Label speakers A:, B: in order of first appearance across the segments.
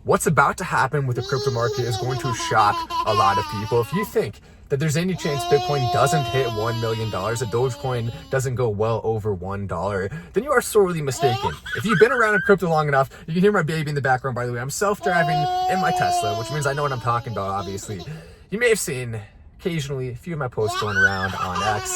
A: What's about to happen with the crypto market is going to shock a lot of people. If you think that there's any chance Bitcoin doesn't hit $1 million, that Dogecoin doesn't go well over $1, then you are sorely mistaken. If you've been around in crypto long enough, you can hear my baby in the background, by the way. I'm self-driving in my Tesla, which means I know what I'm talking about, obviously. You may have seen occasionally a few of my posts going around on X.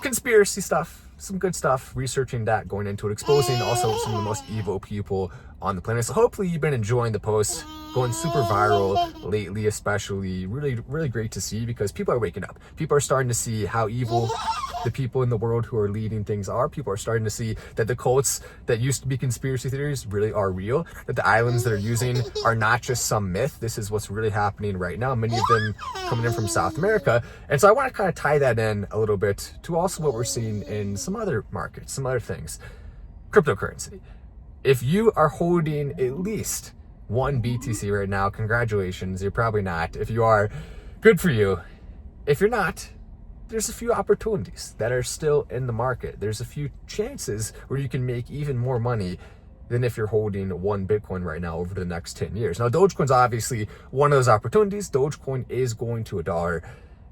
A: Conspiracy stuff, some good stuff, researching that, going into it, exposing also some of the most evil people on the planet. So hopefully you've been enjoying the posts, going super viral lately, especially. Really great to see, because people are waking up. People are starting to see how evil the people in the world who are leading things are. People are starting to see that the cults that used to be conspiracy theories really are real, that the islands they're using are not just some myth. This is what's really happening right now, many of them coming in from South America. And so I want to kind of tie that in a little bit to also what we're seeing in some other markets, some other things. Cryptocurrency. If you are holding at least one BTC right now, congratulations. You're probably not. If you are, good for you. If you're not, there's a few opportunities that are still in the market. There's a few chances where you can make even more money than if you're holding one Bitcoin right now over the next 10 years. Now, Dogecoin's obviously one of those opportunities. Dogecoin is going to $1.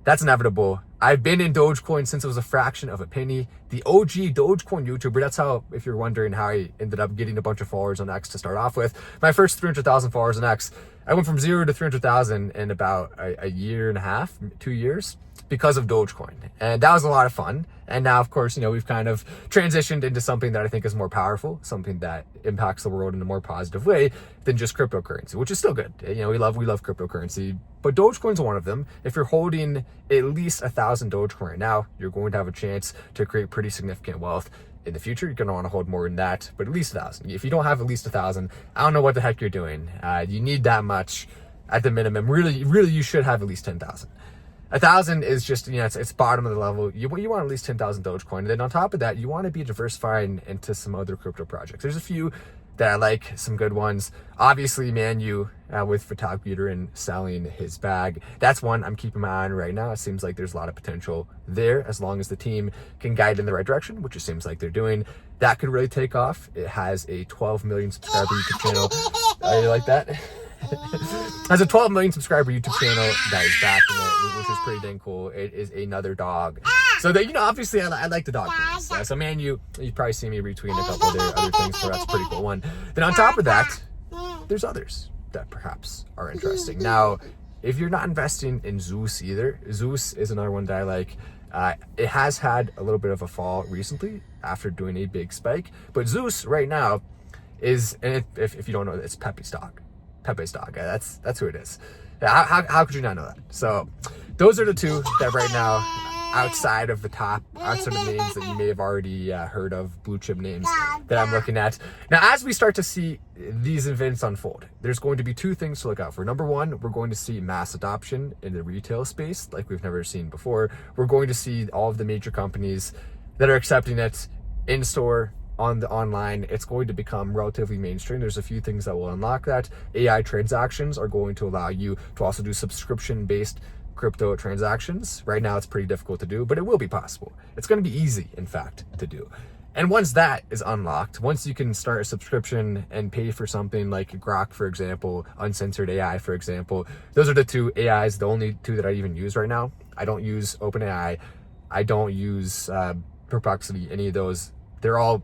A: That's inevitable. I've been in Dogecoin since it was a fraction of a penny. The OG Dogecoin YouTuber, that's how, if you're wondering how I ended up getting a bunch of followers on X to start off with. My first 300,000 followers on X, I went from 0 to 300,000 in about a year and a half, 2 years, because of Dogecoin. And that was a lot of fun. And now, of course, we've kind of transitioned into something that I think is more powerful, something that impacts the world in a more positive way than just cryptocurrency, which is still good. We love cryptocurrency, but Dogecoin's one of them. If you're holding at least 1,000 Dogecoin right now, you're going to have a chance to create pretty significant wealth in the future. You're going to want to hold more than that, but at least 1,000. If you don't have at least 1,000, I don't know what the heck you're doing. You need that much at the minimum. Really, you should have at least 10,000. 1,000 is just, it's bottom of the level. You want at least 10,000 Dogecoin. And then on top of that, you want to be diversifying into some other crypto projects. There's a few that I like, some good ones. Obviously, Manu with Vitalik Buterin selling his bag. That's one I'm keeping my eye on right now. It seems like there's a lot of potential there, as long as the team can guide in the right direction, which it seems like they're doing. That could really take off. It has a 12 million subscriber YouTube channel. You like that? Has a 12 million subscriber YouTube channel that is backing it, which is pretty dang cool. It is another dog. So that, obviously I like the dog things. So man, you probably see me retweeting a couple of their other things, so that's a pretty cool one. Then on top of that, there's others that perhaps are interesting. Now, if you're not investing in Zeus either, Zeus is another one that I like. It has had a little bit of a fall recently after doing a big spike, but Zeus right now is, and if you don't know, it's Pepe's dog. That's who it is. How could you not know that? So those are the two that right now, outside of the top, outside of names that you may have already heard of, blue chip names that I'm looking at. Now, as we start to see these events unfold, there's going to be two things to look out for. Number one, we're going to see mass adoption in the retail space like we've never seen before. We're going to see all of the major companies that are accepting it in store, on the online. It's going to become relatively mainstream. There's a few things that will unlock that. AI transactions are going to allow you to also do subscription-based crypto transactions. Right now, it's pretty difficult to do, but it will be possible. It's going to be easy, in fact, to do. And once that is unlocked, once you can start a subscription and pay for something like Grok, for example, uncensored AI, for example, those are the two AIs, the only two that I even use right now. I don't use OpenAI. I don't use Perplexity, any of those. They're all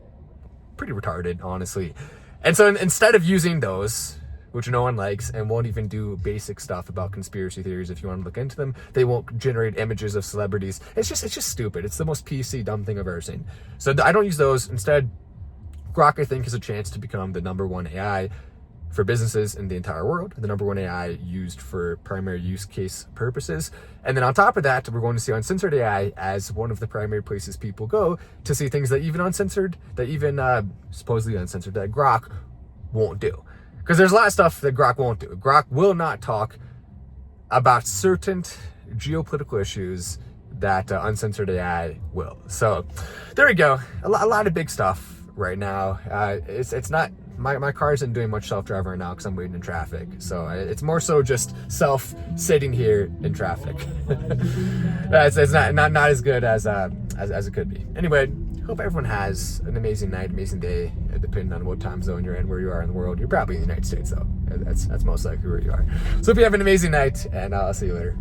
A: pretty retarded, honestly. And so instead of using those, which no one likes and won't even do basic stuff about conspiracy theories, if you want to look into them, they won't generate images of celebrities. It's just stupid. It's the most PC dumb thing I've ever seen. So I don't use those. Instead, Grok, I think, has a chance to become the #1 AI for businesses in the entire world, the #1 AI used for primary use case purposes. And then on top of that, we're going to see uncensored AI as one of the primary places people go to see things that even uncensored, that even supposedly uncensored, that Grok won't do. Because there's a lot of stuff that Grok won't do. Grok will not talk about certain geopolitical issues that uncensored AI will. So there we go. A lot of big stuff right now. It's not, my car isn't doing much self-driving right now because I'm waiting in traffic. So it's more so just sitting here in traffic. It's not as good as it could be. Anyway, hope everyone has an amazing night, amazing day, depending on what time zone you're in, where you are in the world. You're probably in the United States, though. That's most likely where you are. So hope you have an amazing night, and I'll see you later.